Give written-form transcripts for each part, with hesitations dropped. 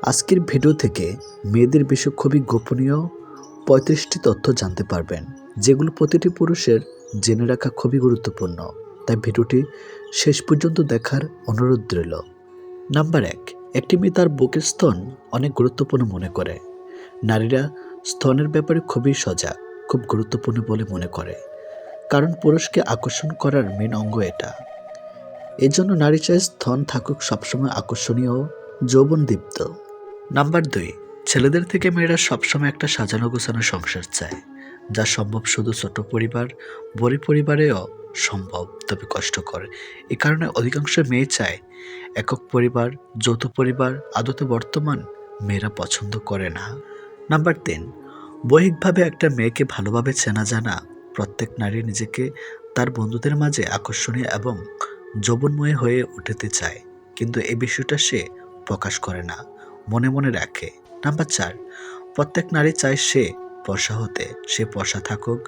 আজকের ভিডিও থেকে মেয়েদের বিষয়ে খুবই গোপনীয় ৩৫টি তথ্য জানতে পারবেন, যেগুলো প্রতিটি পুরুষের জেনে রাখা খুবই গুরুত্বপূর্ণ। তাই ভিডিওটি শেষ পর্যন্ত দেখার অনুরোধ রইল। নাম্বার ১, একটি মেয়ে তার বুকের স্তন অনেক গুরুত্বপূর্ণ মনে করে। নারীরা স্তনের ব্যাপারে খুবই সজাগ, খুব গুরুত্বপূর্ণ বলে মনে করে, কারণ পুরুষকে আকর্ষণ করার মেন অঙ্গ এটা। এজন্য নারী চায় স্তন থাকুক সবসময় আকর্ষণীয় ও যৌবনদীপ্ত। নাম্বার ২, ছেলেদের থেকে মেয়েরা সবসময় একটা সাজানো গোছানো সংসার চায়, যা সম্ভব শুধু ছোট পরিবার, বড় পরিবারেও সম্ভব, তবে কষ্টকর। এ কারণে অধিকাংশ মেয়ে চায় একক পরিবার, যৌথ পরিবার আদতে বর্তমান মেয়েরা পছন্দ করে না। নাম্বার ৩, বৈহিকভাবে একটা মেয়েকে ভালোভাবে চেনা জানা প্রত্যেক নারী নিজেকে তার বন্ধুদের মাঝে আকর্ষণীয় এবং যৌবনময় হয়ে উঠতে চায়, কিন্তু এই বিষয়টা সে প্রকাশ করে না, মনে মনে রাখে। নাম্বার ৪, প্রত্যেক নারী চায় সে ফর্সা হতে, সে ফর্সা থাকুক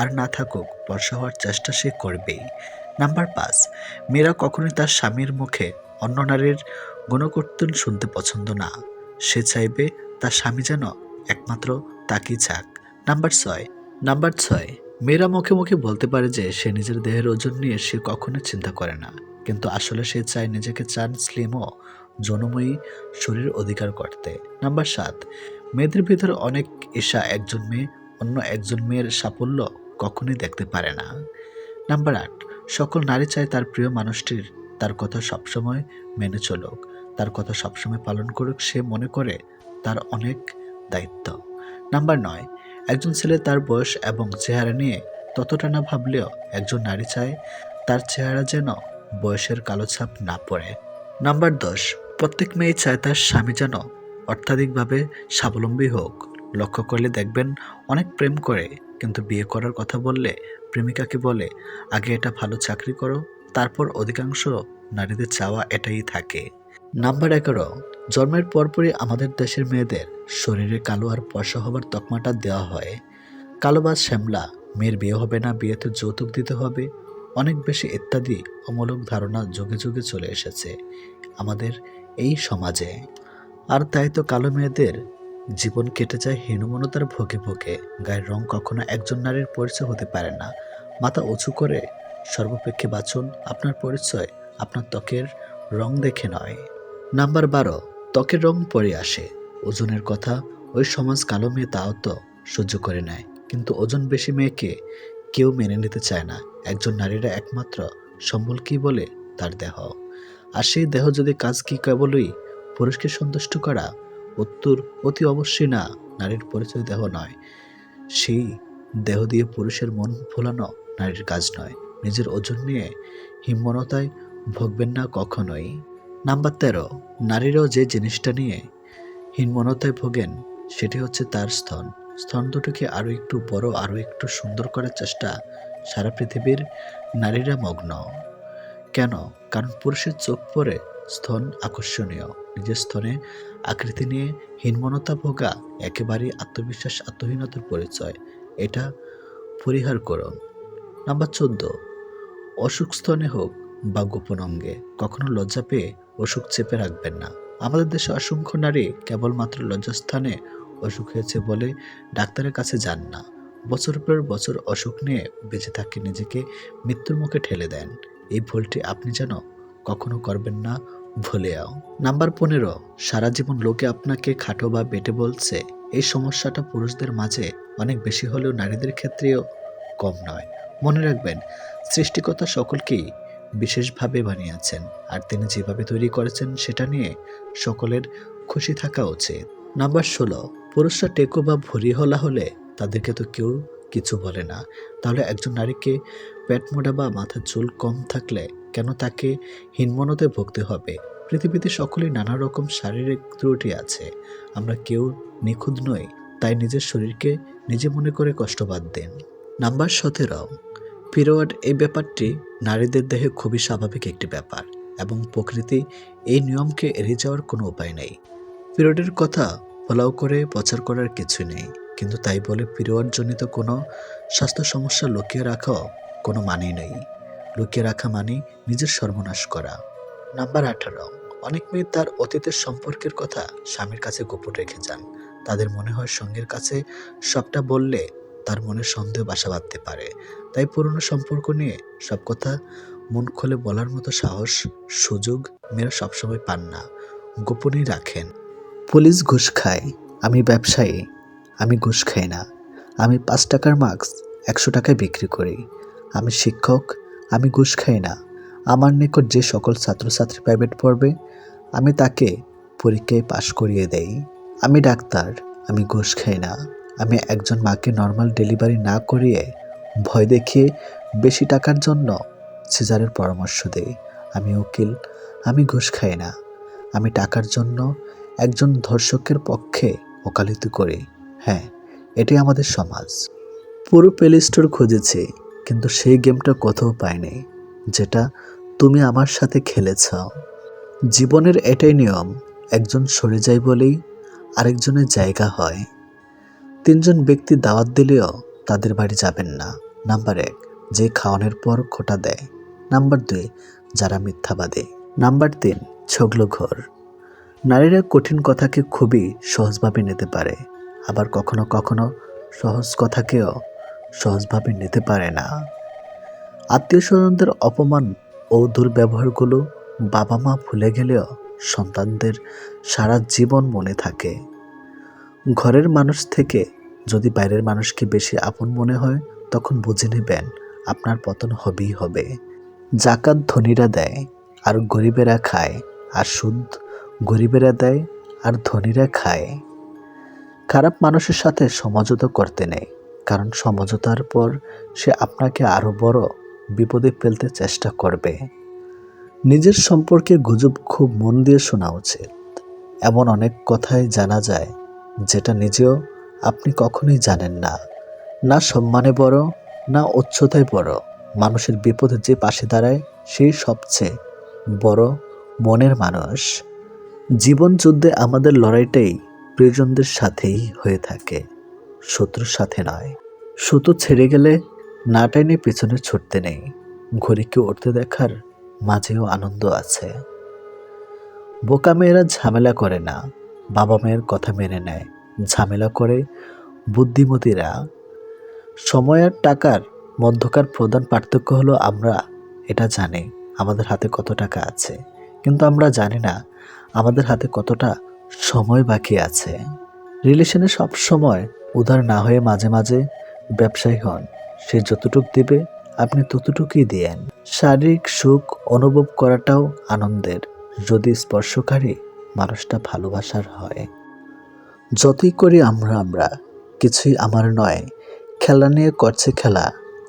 আর না থাকুক ফর্সা হওয়ার চেষ্টা সে করবেই। নাম্বার ৫, মেয়েরা কখনোই তার স্বামীর মুখে অন্য নারীর গুণকীর্তন শুনতে পছন্দ না, সে চাইবে তার স্বামী যেন একমাত্র তাকেই চাক। নাম্বার ৬, মেয়েরা মুখে মুখে বলতে পারে যে সে নিজের দেহের ওজন নিয়ে সে কখনো চিন্তা করে না, কিন্তু আসলে সে চায় নিজেকে চান স্লিম ও যৌনময়ী শরীর অধিকার করতে। নাম্বার ৭, মেয়েদের ভিতরে অনেক ঈর্ষা, একজন মেয়ে অন্য একজন মেয়ের সাফল্য কখনোই দেখতে পারে না। নাম্বার ৮, সকল নারী চায় তার প্রিয় মানুষটির তার কথা সবসময় মেনে চলুক, তার কথা সবসময় পালন করুক, সে মনে করে তার অনেক দায়িত্ব। নাম্বার ৯, একজন ছেলে তার বয়স এবং চেহারা নিয়ে ততটা না ভাবলেও একজন নারী চায় তার চেহারা যেন বয়সের কালো ছাপ না পড়ে। নাম্বার ১০, প্রত্যেক মেয়ে চায় তার স্বামী যেন অর্থাধিকভাবে স্বাবলম্বী হোক। লক্ষ্য করলে দেখবেন অনেক প্রেম করে, কিন্তু বিয়ে করার কথা বললে প্রেমিকাকে বলে আগে এটা ভালো চাকরি করো, তারপর অধিকাংশ নারীদের চাওয়া এটাই থাকে। নাম্বার ১১, জন্মের পরপরই আমাদের দেশের মেয়েদের শরীরে কালো আর ফর্সা হবার তকমাটা দেওয়া হয়। কালো বা শ্যামলা, মেয়ের বিয়ে হবে না, বিয়েতে যৌতুক দিতে হবে, অনেক বেশি ইত্যাদি অমূলক ধারণা যুগে যুগে চলে এসেছে আমাদের এই সমাজে। আর তাই তো কালো মেয়েদের জীবন কেটে যায় হীনমন্যতার ভোগে ভোগে। গায়ের রং কখনো একজন নারীর পরিচয় হতে পারে না। মাথা উঁচু করে সর্বপেক্ষে বাঁচুন, আপনার পরিচয় আপনার ত্বকের রং দেখে নয়। নাম্বার ১২, ত্বকের রং পরে আসে, ওজনের কথা ওই সমাজ কালো মেয়ে তাও তো সহ্য করে নেয়, কিন্তু ওজন বেশি মেয়েকে কেউ মেনে নিতে চায় না। একজন নারীরা একমাত্র সম্বল কি বলে তার দেহ, আর সেই দেহ যদি কাজ কি কেবলই পুরুষকে সন্তুষ্ট করা? উত্তর অতি অবশ্যই না। নারীর পরিচয় দেহ নয়, সেই দেহ দিয়ে পুরুষের মন ভোলানো নারীর কাজ নয়। নিজের ওজন নিয়ে হীনমন্যতায় ভোগবেন না কখনোই। নাম্বার ১৩, নারীরাও যে জিনিসটা নিয়ে হীনমন্যতায় ভোগেন সেটি হচ্ছে তার স্তন। স্তন দুটোকে আরও একটু বড়, আরও একটু সুন্দর করার চেষ্টা সারা পৃথিবীর নারীরা মগ্ন। কেন? কারণ পুরুষের চোখ পড়ে স্তন আকর্ষণীয়। নিজের স্তনে আকৃতি নিয়ে হীনমন্যতা ভোগা একেবারেই আত্মবিশ্বাস আত্মহীনতার পরিচয়, এটা পরিহার করুন। নাম্বার ১৪, অসুখ স্তনে হোক বা গোপন অঙ্গে কখনো লজ্জা পেয়ে অসুখ চেপে রাখবেন না। আমাদের দেশে অসংখ্য নারী কেবলমাত্র লজ্জাস্থানে অসুখ হয়েছে বলে ডাক্তারের কাছে যান না, বছর পর বছর অসুখ নিয়ে বেঁচে থাকে, নিজেকে মৃত্যুর মুখে ঠেলে দেন। এই ভুলটি আপনি যেন কখনো করবেন না ভুলেও। নাম্বার ১৫, সারা জীবন লোকে আপনাকে খাটো বা বেটে বলছে, এই সমস্যাটা পুরুষদের মাঝে অনেক বেশি হলেও নারীদের ক্ষেত্রেও কম নয়। মনে রাখবেন, সৃষ্টিকর্তা সকলকেই বিশেষভাবে বানিয়েছেন, আর তিনি যেভাবে তৈরি করেছেন সেটা নিয়ে সকলের খুশি থাকা উচিত। নাম্বার ১৬, পুরুষরা টেকো বা ভুঁড়ি হলা হলে তাদেরকে তো কেউ কিছু বলে না, তাহলে একজন নারীকে পেট মোটা বা মাথার চুল কম থাকলে কেন তাকে হীনমন্যতায় ভুগতে হবে? পৃথিবীতে সকলেই নানা রকম শারীরিক ত্রুটি আছে, আমরা কেউ নিখুঁত নই, তাই নিজের শরীরকে নিজে মনে করে কষ্ট বাদ দিন। নাম্বার ১৭, পিরিয়ড, এই ব্যাপারটি নারীদের দেহে খুবই স্বাভাবিক একটি ব্যাপার এবং প্রকৃতি এই নিয়মকে এড়িয়ে যাওয়ার কোনো উপায় নেই। পিরিয়ডের কথা ফলাও করে প্রচার করার কিছু নেই, কিন্তু তাই বলে পিরিয়ড জনিত কোনো স্বাস্থ্য সমস্যা লুকিয়ে রাখাও কোনো মানেই নেই। লুকিয়ে রাখা মানে নিজের সর্বনাশ করা। নাম্বার ১৮, অনেক মেয়ে তার অতীতের সম্পর্কের কথা স্বামীর কাছে গোপন রেখে যান। তাদের মনে হয় সঙ্গীর কাছে সবটা বললে তার মনে সন্দেহ বাসা বাঁধতে পারে। তাই পুরনো সম্পর্ক নিয়ে সব কথা মন খুলে বলার মতো সাহস, সুযোগ মেয়েরা সবসময় পান না, গোপনেই রাখেন। পুলিশ ঘুষ খায়, আমি ব্যবসায়ী, আমি ঘুষ খাই না। আমি 5 টাকার মাস্ক 100 টাকায় বিক্রি করি। আমি শিক্ষক, আমি ঘুষ খাই না। আমার নিকট যে সকল ছাত্রছাত্রী প্রাইভেট পড়বে আমি তাকে পরীক্ষায় পাশ করিয়ে দেই। আমি ডাক্তার, আমি ঘুষ খাই না। আমি একজন মাকে নর্মাল ডেলিভারি না করিয়ে ভয় দেখিয়ে বেশি টাকার জন্য সিজারের পরামর্শ দেই। আমি উকিল, আমি ঘুষ খাই না। আমি টাকার জন্য একজন ধর্ষকের পক্ষে ওকালতি করি। হ্যাঁ, এটাই আমাদের সমাজ। পুরো প্লে স্টোর খুঁজেছি, কিন্তু সেই গেমটা কোথাও পাইনি যেটা তুমি আমার সাথে খেলেছ। জীবনের এটাই নিয়ম, একজন সরে যায় বলেই আরেকজনের জায়গা হয়। 3জন ব্যক্তি দাওয়াত দিলেও তাদের বাড়ি যাবেন না। নাম্বার 1, যে খাওয়ানোর পর খোঁটা দেয়। নাম্বার 2, যারা মিথ্যাবাদী। নাম্বার 3, ছগলঘর। নারীরা কঠিন কথাকে খুবই সহজভাবে নিতে পারে, আবার কখনো কখনো সহজ কথাকেও সহজভাবে নিতে পারে না। আত্মীয় স্বজনদের অপমান ও দুর্ব্যবহারগুলো বাবা মা ভুলে গেলেও সন্তানদের সারা জীবন মনে থাকে। ঘরের মানুষ থেকে যদি বাইরের মানুষকে বেশি আপন মনে হয়, তখন বুঝে নেবেন আপনার পতন হবেই হবে। জাকাত ধনীরা দেয় আর গরিবেরা খায়, আর সুদ গরিবেরা দেয় আর ধনীরা খায়। খারাপ মানুষের সাথে সমঝোতা করতে নেই, কারণ সমঝোতার পর সে আপনাকে আরো বড় বিপদে ফেলতে চেষ্টা করবে। নিজের সম্পর্কে গুজব খুব মন দিয়ে শোনা উচিত। এমন অনেক কথাই জানা যায় যেটা নিজেও আপনি কখনোই জানেন না। না সম্মানে বড়, না উচ্চতায় বড়, মানুষের বিপদে যে পাশে দাঁড়ায় সেই সবচেয়ে বড় মনের মানুষ। জীবন যুদ্ধে আমাদের লড়াইটাই প্রিয়জনদের সাথেই হয়ে থাকে, শত্রুর সাথে নয়। সুতো ছেড়ে গেলে না টেনে পেছনে ছুটতে নেই, ঘড়িকে উঠতে দেখার মাঝেও আনন্দ আছে। বোকা মেয়েরা ঝামেলা করে না, বাবা মায়ের কথা মেনে নেয়। ঝামেলা করে বুদ্ধিমতীরা। সময় আর টাকার মধ্যকার প্রধান পার্থক্য হলো আমরা এটা জানি আমাদের হাতে কত টাকা আছে, কিন্তু আমরা জানি না আমাদের হাতে কতটা সময় বাকি আছে। রিলেশনে সব সময় উদার না হয়ে মাঝে মাঝে ব্যবসায়ী হন। সে যতটুক দেবে আপনি ততটুকুই দিয়েন। শারীরিক সুখ অনুভব করাটাও আনন্দের, যদি স্পর্শকারী মানুষটা ভালোবাসার হয়। যতই করি আমরা কিছুই আমার নয়, খেলা নিয়ে করছে খেলা,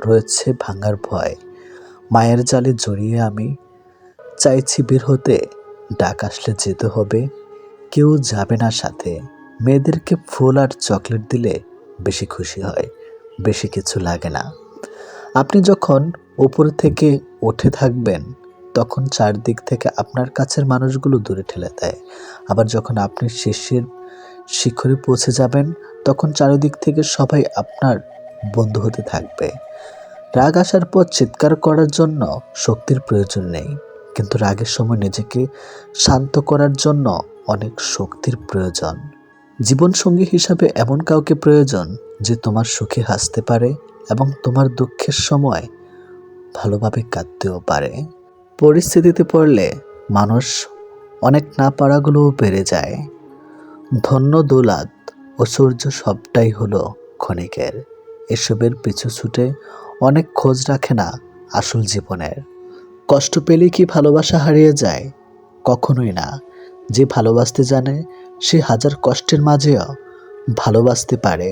রয়েছে ভাঙার ভয়। মায়ের জালে জড়িয়ে আমি চাইছি বের হতে, ডাক আসলে যেতে হবে, কেউ যাবে না সাথে। মেয়েদেরকে ফুল আর চকলেট দিলে বেশি খুশি হয়, বেশি কিছু লাগে না। আপনি যখন উপর থেকে উঠে থাকবেন তখন চারদিক থেকে আপনার কাছের মানুষগুলো দূরে ঠেলে দেয়। আবার যখন আপনি শিখরে পৌঁছে যাবেন তখন চারিদিক থেকে সবাই আপনার বন্ধু হতে থাকবে। রাগ আসার পর চিৎকার করার জন্য শক্তির প্রয়োজন নেই, কিন্তু রাগের সময় নিজেকে শান্ত করার জন্য অনেক শক্তির প্রয়োজন। জীবনসঙ্গী হিসাবে এমন কাউকে প্রয়োজন যে তোমার সুখে হাসতে পারে এবং তোমার দুঃখের সময় ভালোভাবে কাঁদতেও পারে। পরিস্থিতিতে পড়লে মানুষ অনেক না পারাগুলোও বেড়ে যায়। ধন্য দৌলত ঐশ্বর্য সবটাই হলো ক্ষণিকের। এসবের পিছু ছুটে অনেক খোঁজ রাখে না আসল জীবনের। কষ্ট পেলেই কি ভালোবাসা হারিয়ে যায়? কখনোই না। যে ভালোবাসতে জানে সে হাজার কষ্টের মাঝেও ভালোবাসতে পারে।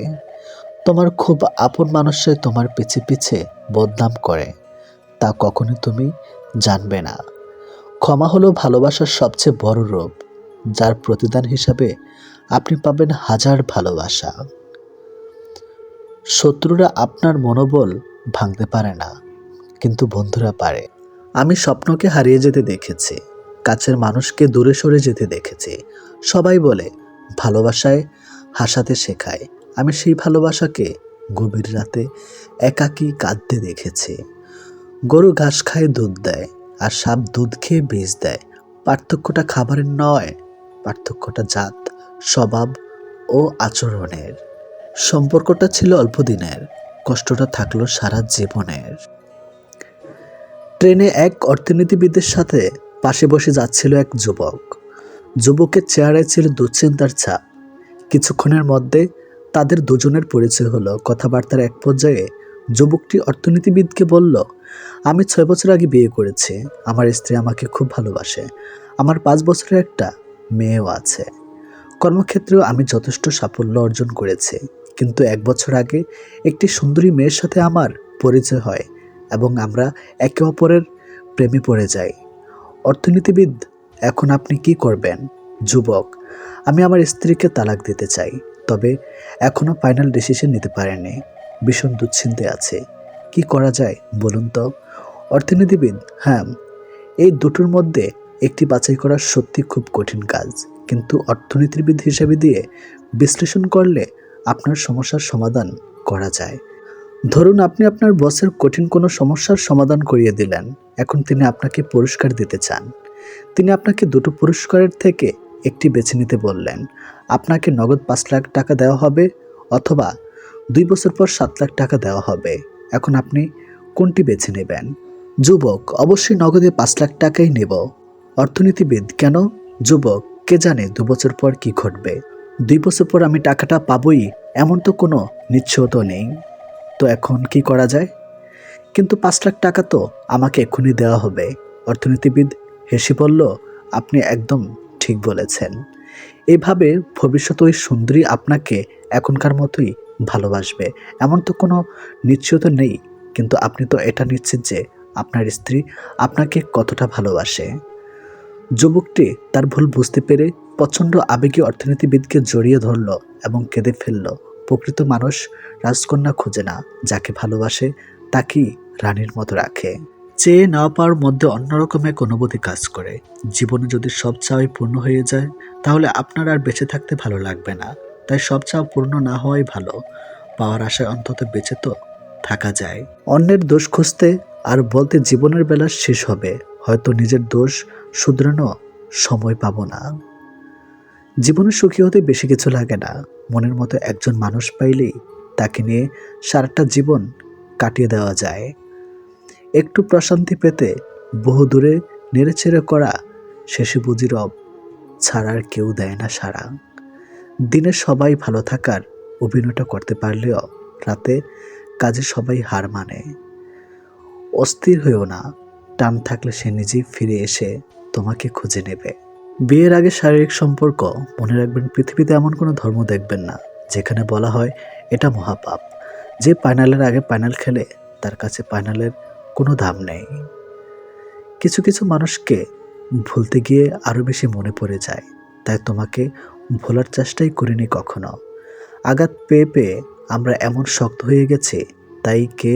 তোমার খুব আপন মানুষে তোমার পিছে পিছে বদনাম করে, তা কখনো তুমি জানবে না। ক্ষমা হলো ভালোবাসার সবচেয়ে বড় রূপ, যার প্রতিদান হিসাবে আপনি পাবেন হাজার ভালোবাসা। শত্রুরা আপনার মনোবল ভাঙতে পারে না, কিন্তু বন্ধুরা পারে। আমি স্বপ্নকে হারিয়ে যেতে দেখেছি, কাছের মানুষকে দূরে সরে যেতে দেখেছি। সবাই বলে ভালোবাসায় হাসাতে শেখায়। আমি সেই ভালোবাসাকে গভীর রাতে একাকী কাঁদতে দেখেছি। গরু ঘাস খায় দুধ দেয়, আর সাপ দুধ খেয়ে বিষ দেয়। পার্থক্যটা খাবারের নয়, পার্থক্যটা জাত, স্বভাব ও আচরণের। সম্পর্কটা ছিল অল্প দিনের, কষ্টটা থাকলো সারা জীবনের। ট্রেনে এক অর্থনীতিবিদের সাথে পাশে বসে যাচ্ছিল এক যুবক। যুবকের চেহারায় ছিল দুশ্চিন্তার ছাপ। কিছুক্ষণের মধ্যে তাদের দুজনের পরিচয় হলো। কথাবার্তার এক পর্যায়ে যুবকটি অর্থনীতিবিদকে বলল, আমি 6 বছর আগে বিয়ে করেছি। আমার স্ত্রী আমাকে খুব ভালোবাসে। আমার 5 বছরের একটা মেয়েও আছে। কর্মক্ষেত্রেও আমি যথেষ্ট সাফল্য অর্জন করেছি। কিন্তু 1 বছর আগে একটি সুন্দরী মেয়ের সাথে আমার পরিচয় হয় এবং আমরা একে অপরের প্রেমে পড়ে যাই। অর্থনীতিবিদ, এখন আপনি কি করবেন? যুবক, আমি আমার স্ত্রীকে তালাক দিতে চাই, তবে এখনো ফাইনাল ডিসিশন নিতে পারিনি। ভীষণ দুশ্চিন্তায় আছে। কি করা যায় বলুন তো? অর্থনীতিবিদ, হ্যাঁ, এই দুটোর মধ্যে একটি বাছাই করা সত্যি খুব কঠিন কাজ, কিন্তু অর্থনীতিবিদ হিসেবে দিয়ে বিশ্লেষণ করলে আপনার সমস্যার সমাধান করা যায়। ধরুন আপনি আপনার বসের কঠিন কোনো সমস্যার সমাধান করিয়ে দিলেন। এখন তিনি আপনাকে পুরস্কার দিতে চান। তিনি আপনাকে দুটো পুরস্কারের থেকে একটি বেছে নিতে বললেন। আপনাকে নগদ 5 লাখ টাকা দেওয়া হবে, অথবা 2 বছর পর 7 লাখ টাকা দেওয়া হবে। এখন আপনি কোনটি বেছে নেবেন? যুবক, অবশ্যই নগদে 5 লাখ টাকাই নেব। অর্থনীতিবিদ, কেন? যুবক, কে জানে 2 বছর পর কি ঘটবে। 2 বছর পর আমি টাকাটা পাবই এমন তো কোনো নিশ্চয়তা নেই। তো এখন কি করা যায়? কিন্তু 5 লাখ টাকা তো আমাকে এক্ষুনি দেওয়া হবে। অর্থনীতিবিদ হেসে বলল, আপনি একদম ঠিক বলেছেন। এইভাবে ভবিষ্যতে ওই সুন্দরী আপনাকে এখনকার মতোই ভালোবাসবে এমন তো কোনো নিশ্চয়তা নেই, কিন্তু আপনি তো এটা নিশ্চিত যে আপনার স্ত্রী আপনাকে কতটা ভালোবাসে। যুবকটি তার ভুল বুঝতে পেরে প্রচণ্ড আবেগে অর্থনীতিবিদকে জড়িয়ে ধরল এবং কেঁদে ফেলল। প্রকৃত মানুষ রাজকন্যা খোঁজে না, যাকে ভালোবাসে তাকেই রানীর মতো রাখে। চেয়ে না পাওয়ার মধ্যে অন্যরকম এক অনুভূতি কাজ করে। জীবনে যদি সব চাওয়াই পূর্ণ হয়ে যায়, তাহলে আপনার আর বেঁচে থাকতে ভালো লাগবে না। তাই সব চাওয়া পূর্ণ না হওয়াই ভালো। পাওয়ার আশায় অন্তত বেঁচে তো থাকা যায়। অন্যের দোষ খুঁজতে আর বলতে জীবনের বেলা শেষ হবে, হয়তো নিজের দোষ শুধরানো সময় পাবো না। জীবনে সুখী হতে বেশি কিছু লাগে না। মনের মতো একজন মানুষ পাইলেই তাকে নিয়ে সারাটা জীবন কাটিয়ে দেওয়া যায়। একটু প্রশান্তি পেতে বহু দূরে নেড়েচেড়ে করা শেষে বুঝি রব ছাড়ার কেউ দেয় না সাড়া। দিনে সবাই ভালো থাকার অভিনয়টা করতে পারলেও রাতে কাজে সবাই হার মানে। অস্থির হয়েও না, টান থাকলে সে নিজেই ফিরে এসে তোমাকে খুঁজে নেবে। বিয়ের আগে শারীরিক সম্পর্ক, মনে রাখবেন পৃথিবীতে এমন কোনো ধর্ম দেখবেন না যেখানে বলা হয় এটা মহাপাপ। যে ফাইনালের আগে ফাইনাল খেলে তার কাছে ফাইনালের কোনো দাম নেই। কিছু কিছু মানুষকে ভুলতে গিয়ে আরও বেশি মনে পড়ে যায়, তাই তোমাকে ভোলার চেষ্টাই করিনি কখনো। আঘাত পেয়ে পেয়ে আমরা এমন শক্ত হয়ে গেছি, তাই কে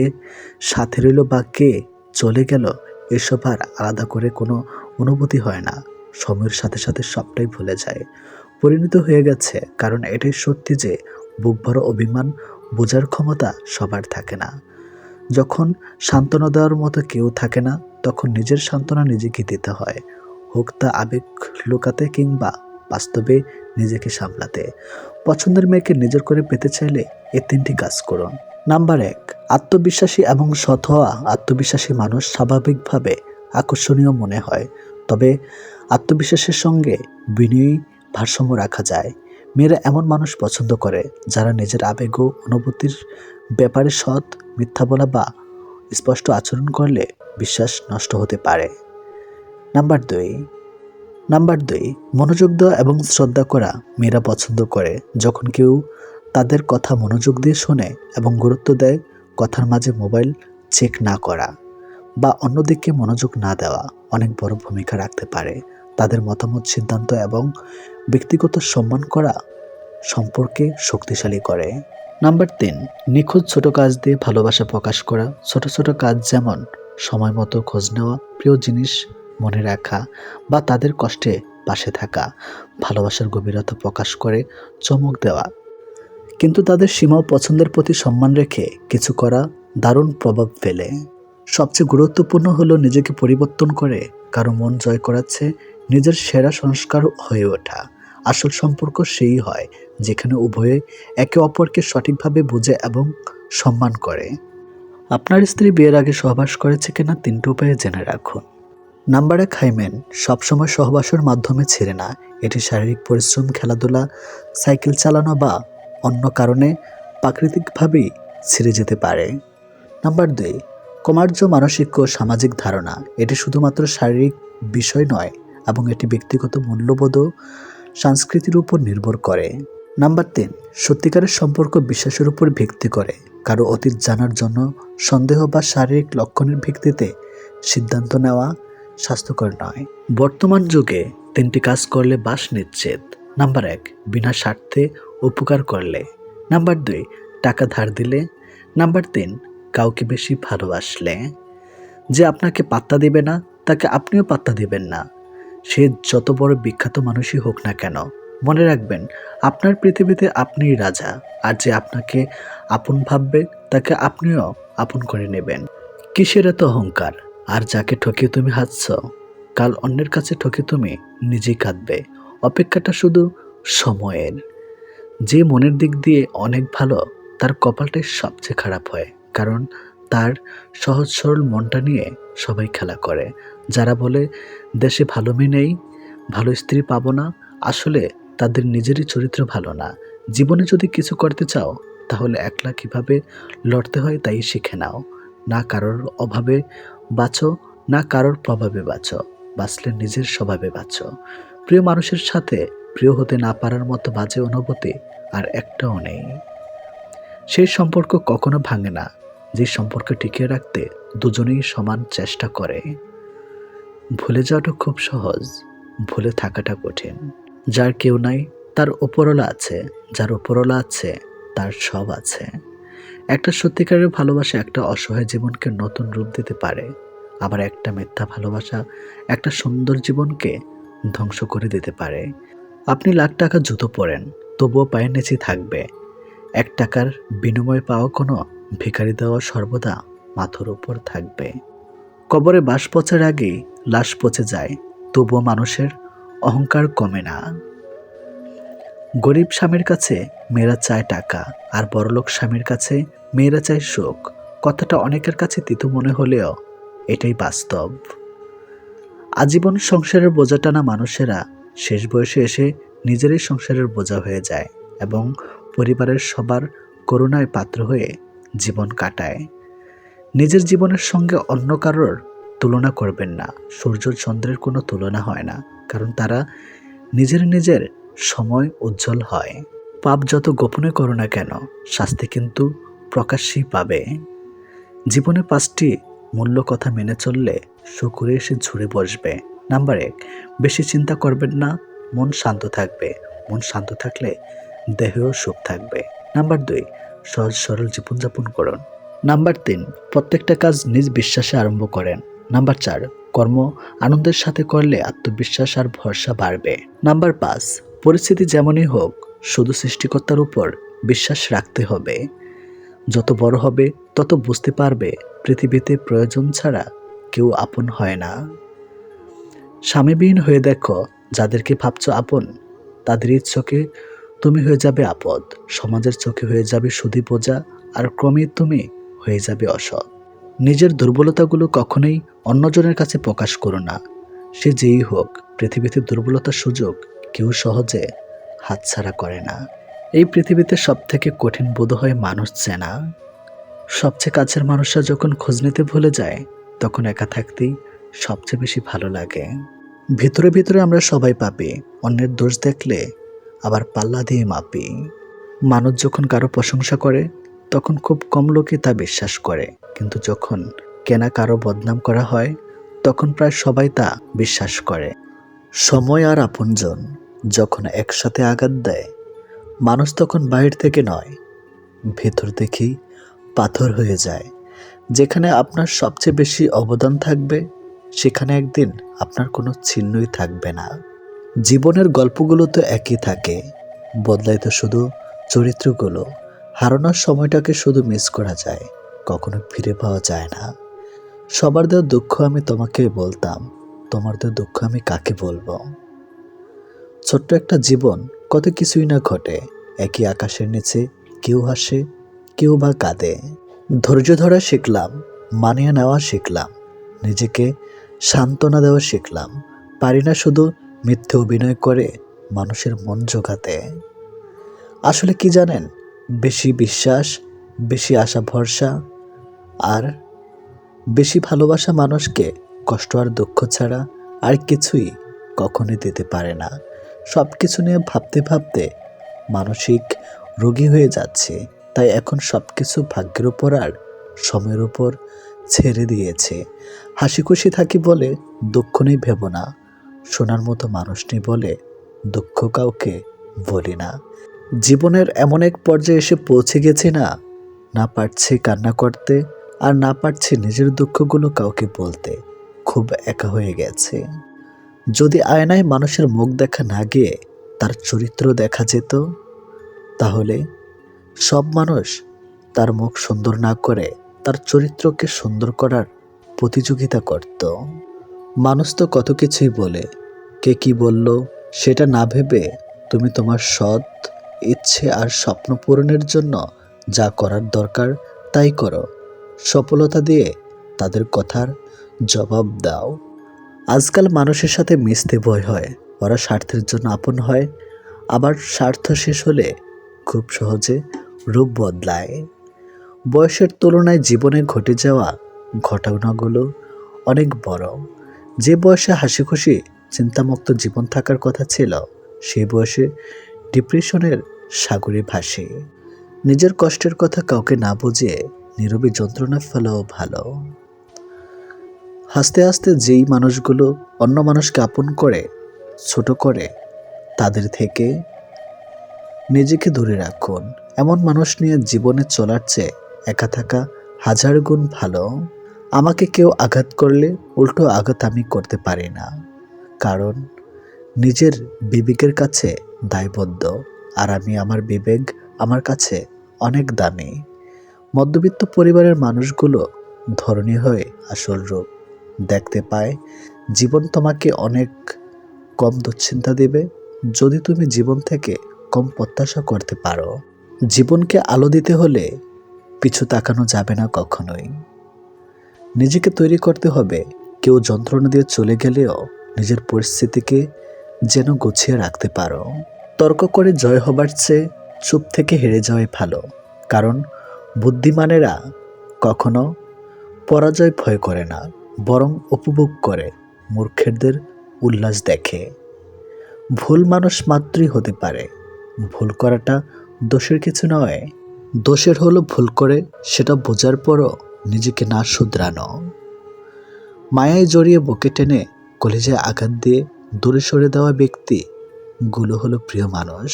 সাথে রইল বা কে চলে গেল এসব আর আলাদা করে কোনো অনুভূতি হয় না। সময়ের সাথে সাথে সবটাই ভুলে যায়, পরিণত হয়ে গেছে। কারণ এটাই সত্যি যে বুক ভরা অভিমান বোঝার ক্ষমতা সবার থাকে না। যখন সান্ত্বনা দেওয়ার মতো কেউ থাকে না, তখন নিজের সান্ত্বনা নিজেকে দিতে হয়, হোক তা আবেগ লুকাতে কিংবা বাস্তবে নিজেকে সামলাতে। পছন্দের মেয়েকে নিজের করে পেতে চাইলে এই 3টি কাজ করুন। নাম্বার 1, আত্মবিশ্বাসী এবং সৎ হওয়া। আত্মবিশ্বাসী মানুষ স্বাভাবিকভাবে আকর্ষণীয় মনে হয়, তবে আত্মবিশ্বাসের সঙ্গে বিনয়ী ভারসাম্য রাখা যায়। মেয়েরা এমন মানুষ পছন্দ করে যারা নিজের আবেগ ও অনুভূতির ব্যাপারে সৎ। মিথ্যা বলা বা স্পষ্ট আচরণ করলে বিশ্বাস নষ্ট হতে পারে। নাম্বার 2, মনোযোগ দেওয়া এবং শ্রদ্ধা করা। মেয়েরা পছন্দ করে যখন কেউ তাদের কথা মনোযোগ দিয়ে শোনে এবং গুরুত্ব দেয়। কথার মাঝে মোবাইল চেক না করা বা অন্যদিকে মনোযোগ না দেওয়া অনেক বড় ভূমিকা রাখতে পারে। তাদের মতামত, সিদ্ধান্ত এবং ব্যক্তিগত সম্মান করা সম্পর্কে শক্তিশালী করে। নাম্বার 3, নিখুঁত ছোট কাজ দিয়ে ভালোবাসা প্রকাশ করা। ছোট ছোট কাজ যেমন সময় মতো খোঁজ নেওয়া, প্রিয় জিনিস মনে রাখা বা তাদের কষ্টে পাশে থাকা ভালোবাসার গভীরতা প্রকাশ করে। চমক দেওয়া কিন্তু তাদের সীমা ও পছন্দের প্রতি সম্মান রেখে কিছু করা দারুণ প্রভাব ফেলে। সবচেয়ে গুরুত্বপূর্ণ হলো নিজেকে পরিবর্তন করে কারো মন জয় করাচ্ছে নিজের সেরা সংস্কার হয়ে ওঠা। আসল সম্পর্ক সেই হয় যেখানে উভয়ে একে অপরকে সঠিকভাবে বোঝে এবং সম্মান করে। আপনার স্ত্রী বিয়ের আগে সহবাস করেছে কিনা 3টি উপায়ে জেনে রাখুন। নাম্বার 1, হাইমেন সবসময় সহবাসের মাধ্যমে ছেড়ে না। এটি শারীরিক পরিশ্রম, খেলাধুলা, সাইকেল চালানো বা অন্য কারণে প্রাকৃতিকভাবেই ছিঁড়ে যেতে পারে। নাম্বার 2, কমার্য মানসিক ও সামাজিক ধারণা। এটি শুধুমাত্র শারীরিক বিষয় নয় এবং এটি ব্যক্তিগত মূল্যবোধ ও সংস্কৃতির উপর নির্ভর করে। নাম্বার 3, সত্যিকারের সম্পর্ক বিশ্বাসের উপর ভিত্তি করে। কারো অতীত জানার জন্য সন্দেহ বা শারীরিক লক্ষণের ভিত্তিতে সিদ্ধান্ত নেওয়া স্বাস্থ্যকর নয়। বর্তমান যুগে 3টি কাজ করলে বাস নিশ্চিত। নাম্বার 1, বিনা স্বার্থে উপকার করলে। নাম্বার 2, টাকা ধার দিলে। নাম্বার 3, কাউকে বেশি ভালোবাসলে। যে আপনাকে পাত্তা দিবে না তাকে আপনিও পাত্তা দিবেন না, সে যত বড় বিখ্যাত মানুষই হোক না কেন। মনে রাখবেন, আপনার পৃথিবীতে আপনিই রাজা, আর যে আপনাকে আপন ভাববে তাকে আপনিও আপন করে নেবেন। কিসের এত অহংকার? আর যাকে ঠকিয়ে তুমি হাসছ, কাল অন্যের কাছে ঠকে তুমি নিজেই কাঁদবে। অপেক্ষাটা শুধু সময়ের। যে মনের দিক দিয়ে অনেক ভালো, তার কপালটাই সবচেয়ে খারাপ হয়, কারণ তার সহজ সরল মনটা নিয়ে সবাই খেলা করে। যারা বলে দেশে ভালো মেয়ে নেই, ভালো স্ত্রী পাবো না, আসলে তাদের নিজেরই চরিত্র ভালো না। জীবনে যদি কিছু করতে চাও তাহলে একলা কিভাবে লড়তে হয় তাই শিখে নাও। না কারোর অভাবে বাঁচো, না কারোর প্রভাবে বাঁচো, বাঁচলে নিজের স্বভাবে বাঁচো। প্রিয় মানুষের সাথে প্রিয় হতে না পারার মতো বাজে অনুভূতি আর একটাও নেই। সেই সম্পর্ক কখনো ভাঙে না যে সম্পর্ক টিকিয়ে রাখতে দুজনেই সমান চেষ্টা করে। ভুলে যাওয়াটা খুব সহজ, ভুলে থাকাটা কঠিন। যার কেউ নাই তার উপরওয়ালা আছে, যার উপরওয়ালা আছে তার সব আছে। একটা সত্যিকারের ভালোবাসা একটা অসহায় জীবনকে নতুন রূপ দিতে পারে, আবার একটা মিথ্যা ভালোবাসা একটা সুন্দর জীবনকে ধ্বংস করে দিতে পারে। আপনি লাখ টাকা জুতো পরেন, তবুও পায়ের নিচে থাকবে। 1 টাকার বিনিময়ে পাওয়া কোনো ভিখারি দেওয়া সর্বদা মাথার উপর থাকবে। কবরে বাস পচার আগেই লাশ পচে যায়, তবুও মানুষের অহংকার কমে না। গরিব স্বামীর কাছে মেয়েরা চায় টাকা, আর বড়লোক স্বামীর কাছে মেয়েরা চায় সুখ। কথাটা অনেকের কাছে তিতো মনে হলেও এটাই বাস্তব। আজীবন সংসারের বোঝা টানা মানুষেরা শেষ বয়সে এসে নিজেরই সংসারের বোঝা হয়ে যায় এবং পরিবারের সবার করুণায় পাত্র হয়ে জীবন কাটায়। নিজের জীবনের সঙ্গে অন্য কারোর তুলনা করবেন না। সূর্য চন্দ্রের কোনো তুলনা হয় না, কারণ তারা নিজের সময় উজ্জ্বল হয়। পাপ যত গোপনে করো না কেন, শাস্তি কিন্তু প্রকাশ্যেই পাবে। জীবনে 5টি মূল্য কথা মেনে চললে শুকুরে এসে ঝুড়ে বসবে। নাম্বার 1, বেশি চিন্তা করবেন না, মন শান্ত থাকবে। মন শান্ত থাকলে দেহেও সুখ থাকবে। নাম্বার 2, সহজ সরল জীবনযাপন করুন। নাম্বার 3, প্রত্যেকটা কাজ নিজ বিশ্বাসে আরম্ভ করেন। নাম্বার 4, কর্ম আনন্দের সাথে করলে আত্মবিশ্বাস আর ভরসা বাড়বে। নাম্বার 5, পরিস্থিতি যেমনই হোক শুধু সৃষ্টিকর্তার উপর বিশ্বাস রাখতে হবে। যত বড় হবে তত বুঝতে পারবে পৃথিবীতে প্রয়োজন ছাড়া কেউ আপন হয় না। স্বামীবিহীন হয়ে দেখো, যাদেরকে ভাবছো আপন তাদেরই চোখে তুমি হয়ে যাবে আপদ। সমাজের চোখে হয়ে যাবে শুধু বোঝা, আর ক্রমে তুমি হয়ে যাবে অসৎ। নিজের দুর্বলতাগুলো কখনোই অন্যজনের কাছে প্রকাশ করো না। সে যেই হোক, পৃথিবীতে দুর্বলতার সুযোগ কেউ সহজে হাতছাড়া করে না। এই পৃথিবীতে সবথেকে কঠিন বোধ হয় মানুষ চেনা। সবচেয়ে কাছের মানুষরা যখন খোঁজ নিতে ভুলে যায়, তখন একা থাকতেই সবচেয়ে বেশি ভালো লাগে। ভিতরে ভিতরে আমরা সবাই পাপী, অন্যের দোষ দেখলে আবার পাল্লা দিয়ে মাপি। মানুষ যখন কারো প্রশংসা করে তখন খুব কম লোকই তা বিশ্বাস করে, কিন্তু যখন কেনা কারো বদনাম করা হয় তখন প্রায় সবাই তা বিশ্বাস করে। সময় আর আপনজন যখন একসাথে আঘাত দেয়, মানুষ তখন বাইরে থেকে নয়, ভেতর থেকেই পাথর হয়ে যায়। যেখানে আপনার সবচেয়ে বেশি অবদান থাকবে, সেখানে একদিন আপনার কোনো চিহ্নই থাকবে না। জীবনের গল্পগুলো তো একই থাকে, বদলায় তো শুধু চরিত্রগুলো। হারানোর সময়টাকে শুধু মিস করা যায়, কখনো ফিরে পাওয়া যায় না। সবার দেওয়া দুঃখ আমি তোমাকে বলতাম, তোমাদের দুঃখ আমি কাকে বলবো? ছোট্ট একটা জীবন, কত কিছুই না ঘটে। একই আকাশের নিচে কেউ হাসে, কেউ বা কাঁদে। ধৈর্য ধরা শিখলাম, মানিয়ে নেওয়া শিখলাম, নিজেকে সান্ত্বনা দেওয়া শিখলাম। পারি না শুধু মিথ্যে অভিনয় করে মানুষের মন জোগাতে। আসলে কি জানেন, বেশি বিশ্বাস, বেশি আশা ভরসা আর বেশি ভালোবাসা মানুষকে কষ্ট আর দুঃখ ছাড়া আর কিছুই কখনোই দিতে পারে না। সব কিছু নিয়ে ভাবতে ভাবতে মানসিক রোগী হয়ে যাচ্ছে। তাই এখন সব কিছু ভাগ্যের উপর আর সময়ের উপর ছেড়ে দিয়েছে। হাসি খুশি থাকি বলে দুঃখ নেই ভেবো না, শোনার মতো মানুষ নেই বলে দুঃখ কাউকে বলি না। জীবনের এমন এক পর্যায়ে এসে পৌঁছে গেছি না, না পারছি কান্না করতে আর না পারছি নিজের দুঃখগুলো কাউকে বলতে। খুব একা হয়ে গেছে। যদি আয়নায় মানুষের মুখ দেখা না গিয়ে তার চরিত্র দেখা যেত, তাহলে সব মানুষ তার মুখ সুন্দর না করে তার চরিত্রকে সুন্দর করার প্রতিযোগিতা করত। মানুষ তো কত কিছুই বলে, কে কি বলল সেটা না ভেবে তুমি তোমার সৎ ইচ্ছে আর স্বপ্ন পূরণের জন্য যা করার দরকার তাই করো। সফলতা দিয়ে তাদের কথার জবাব দাও। আজকাল মানুষের সাথে মিশতে ভয় হয়। ওরা স্বার্থের জন্য আপন হয়, আবার স্বার্থ শেষ হলে খুব সহজে রূপ বদলায়। বয়সের তুলনায় জীবনে ঘটে যাওয়া ঘটনাগুলো অনেক বড়। যে বয়সে হাসি খুশি চিন্তামুক্ত জীবন থাকার কথা ছিল, সেই বয়সে ডিপ্রেশনের সাগরে ভাসে। নিজের কষ্টের কথা কাউকে না বুঝিয়ে নীরবে যন্ত্রণা ফেলাও ভালো। হাসতে হাসতে যেই মানুষগুলো অন্য মানুষকে আপন করে ছোট করে, তাদের থেকে নিজেকে দূরে রাখুন। এমন মানুষ নিয়ে জীবনে চলার চেয়ে একা থাকা হাজার গুণ ভালো। আমাকে কেউ আঘাত করলে উল্টো আঘাত আমি করতে পারি না, কারণ নিজের বিবেকের কাছে দায়বদ্ধ। আর আমি আমার বিবেক আমার কাছে অনেক দামি। মধ্যবিত্ত পরিবারের মানুষগুলো ধরনী হয়ে আসল রূপ দেখতে পায়। জীবন তোমাকে অনেক কম দুশ্চিন্তা দেবে যদি তুমি জীবন থেকে কম প্রত্যাশা করতে পারো। জীবনকে আলো দিতে হলে পিছু তাকানো যাবে না কখনোই। নিজেকে তৈরি করতে হবে। কেউ যন্ত্রণা দিয়ে চলে গেলেও নিজের পরিস্থিতিকে যেন গুছিয়ে রাখতে পারো। তর্ক করে জয় হবার চেয়ে চুপ থেকে হেরে যাওয়াই ভালো, কারণ বুদ্ধিমানেরা কখনো পরাজয় ভয় করে না, বরং উপভোগ করে। মূর্খেরদের উল্লাস দেখে। ভুল মানুষ মাত্রই হতে পারে, ভুল করাটা দোষের কিছু নয়। দোষের হলো ভুল করে সেটা বোঝার পরও নিজেকে না শুধরানো। মায়ায় জড়িয়ে বুকে টেনে কলিজায় আঘাত দিয়ে দূরে সরে দেওয়া ব্যক্তিগুলো হলো প্রিয় মানুষ।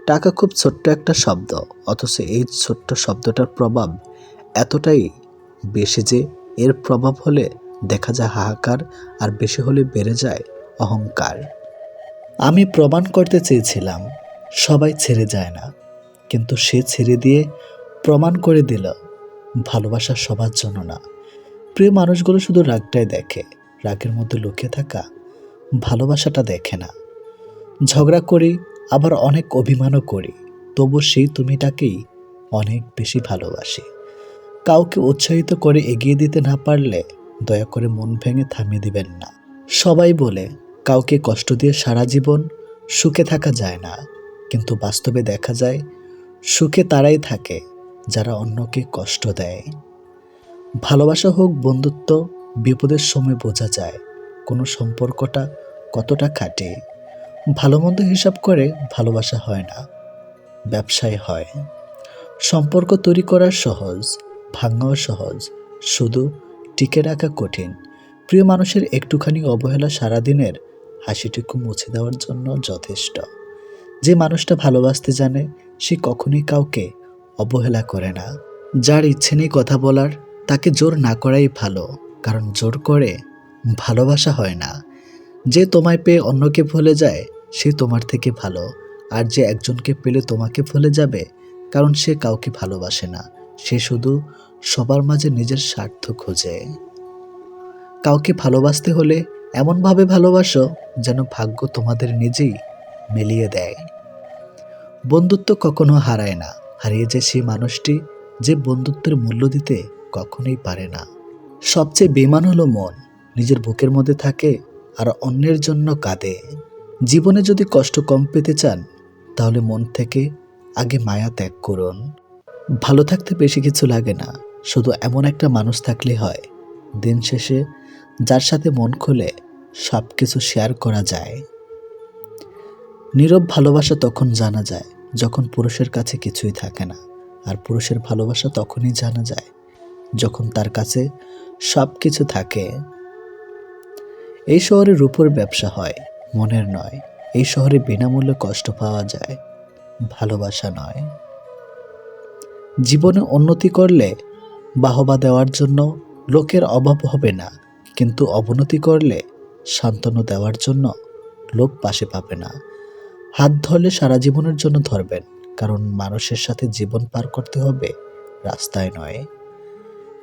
টাকা খুব ছোট্ট একটা শব্দ, অথচ এই ছোট্ট শব্দটার প্রভাব এতটাই বেশি যে এর প্রভাব হলে দেখা যায় হাহাকার, আর বেশি হলে বেড়ে যায় অহংকার। আমি প্রমাণ করতে চেয়েছিলাম সবাই ছেড়ে যায় না, কিন্তু সে ছেড়ে দিয়ে প্রমাণ করে দিল ভালোবাসা সবার জন্য না। প্রিয় মানুষগুলো শুধু রাগটাই দেখে, রাগের মধ্যে লুকিয়ে থাকা ভালোবাসাটা দেখে না। ঝগড়া করি, আবার অনেক অভিমানও করি, তবু সেই তুমিটাকেই অনেক বেশি ভালোবাসি। কাউকে উৎসাহিত করে এগিয়ে দিতে না পারলে দয়া করে মন ভেঙে থামিয়ে দিবেন না। সবাই বলে কাউকে কষ্ট দিয়ে সারা জীবন সুখে থাকা যায় না, কিন্তু বাস্তবে দেখা যায় সুখে তারাই থাকে যারা অন্যকে কষ্ট দেয়। ভালোবাসা হোক বন্ধুত্ব, বিপদের সময় বোঝা যায় কোনো সম্পর্কটা কতটা খাটে। ভালো মন্দ হিসাব করে ভালোবাসা হয় না, ব্যবসায় হয়। সম্পর্ক তৈরি করা সহজ, ভাঙাও সহজ, শুধু টিকে রাখা কঠিন। প্রিয় মানুষের একটুখানি অবহেলা সারাদিনের হাসিটুকু মুছে দেওয়ার জন্য যথেষ্ট। যে মানুষটা ভালোবাসতে জানে সে কখনোই কাউকে অবহেলা করে না। যার ইচ্ছে নেই কথা বলার, তাকে জোর না করাই ভালো, কারণ জোর করে ভালোবাসা হয় না। যে তোমায় পেয়ে অন্যকে ভুলে যায় সে তোমার থেকে ভালো, আর যে একজনকে পেলে তোমাকে ভুলে যাবে কারণ সে কাউকে ভালোবাসে না, সে শুধু সবার মাঝে নিজের স্বার্থ খোঁজে। কাউকে ভালোবাসতে হলে এমনভাবে ভালোবাসো যেন ভাগ্য তোমাদের নিজেই মিলিয়ে দেয়। বন্ধুত্ব কখনো হারায় না, হারিয়ে যায় সেই মানুষটি যে বন্ধুত্বের মূল্য দিতে কখনোই পারে না। সবচেয়ে বেঈমান হলো মন, নিজের বুকের মধ্যে থাকে আর অন্যের জন্য কাঁদে। জীবনে যদি কষ্ট কম পেতে চান তাহলে মন থেকে আগে মায়া ত্যাগ করুন। ভালো থাকতে বেশি কিছু লাগে না, শুধু এমন একটা মানুষ থাকলে হয় দিন শেষে যার সাথে মন খুলে সব কিছু শেয়ার করা যায়। নীরব ভালোবাসা তখন জানা যায় যখন পুরুষের কাছে কিছুই থাকে না, আর পুরুষের ভালোবাসা তখনই জানা যায় যখন তার কাছে সব কিছু থাকে। এই শহরে রূপোর ব্যবসা হয়, মনের নয়। এই শহরে বিনামূল্যে কষ্ট পাওয়া যায়, ভালোবাসা নয়। জীবনে উন্নতি করলে বাহবা দেওয়ার জন্য লোকের অভাব হবে না, কিন্তু অবনতি করলে সান্ত্বনা দেওয়ার জন্য লোক পাশে পাবে না। হাত ধরলে সারা জীবনের জন্য ধরবেন, কারণ মানুষের সাথে জীবন পার করতে হবে, রাস্তায় নয়।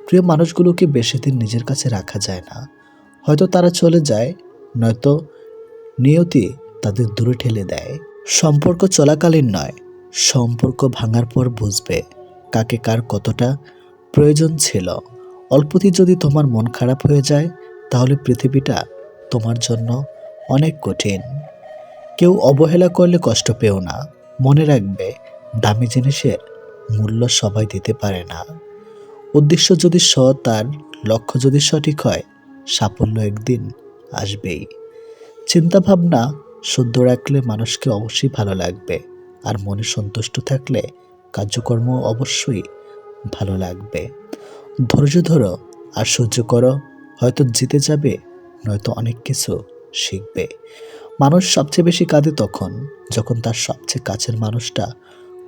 প্রিয় মানুষগুলোকে বেশি দিন নিজের কাছে রাখা যায় না, হয়তো তারা চলে যায়, নয়তো নিয়তি তাদের দূরে ঠেলে দেয়। সম্পর্ক চলাকালীন নয়, সম্পর্ক ভাঙার পর বুঝবে কাকে কার কতটা প্রয়োজন ছিল। অল্পতেই যদি তোমার মন খারাপ হয়ে যায় তাহলে পৃথিবীটা তোমার জন্য অনেক কঠিন। কেউ অবহেলা করলে কষ্ট পেও না, মনে রাখবে দামি জিনিসের মূল্য সবাই দিতে পারে না। উদ্দেশ্য যদি সৎ আর লক্ষ্য যদি সঠিক হয়, সাফল্য একদিন আসবেই। চিন্তা ভাবনা শুদ্ধ রাখলে মানুষকে অবশ্যই ভালো লাগবে, আর মনে সন্তুষ্ট থাকলে কার্যকর্ম অবশ্যই ভালো লাগবে। ধৈর্য ধরো আর সহ্য করো, হয়তো জিতে যাবে, নয়তো অনেক কিছু শিখবে। মানুষ সবচেয়ে বেশি কাঁদে তখন যখন তার সবচেয়ে কাছের মানুষটা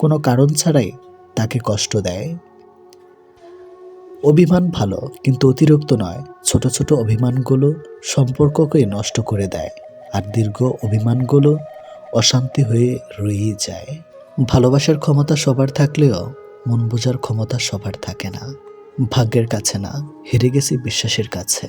কোনো কারণ ছাড়াই তাকে কষ্ট দেয়। অভিমান ভালো, কিন্তু অতিরিক্ত নয়। ছোট ছোট অভিমানগুলো সম্পর্ককে নষ্ট করে দেয়, আর দীর্ঘ অভিমানগুলো অশান্তি হয়ে রয়েই যায়। ভালোবাসার ক্ষমতা সবার থাকলেও মন বোঝার ক্ষমতা সবার থাকে না। ভাগ্যের কাছে না, হেরে গেছি বিশ্বাসের কাছে।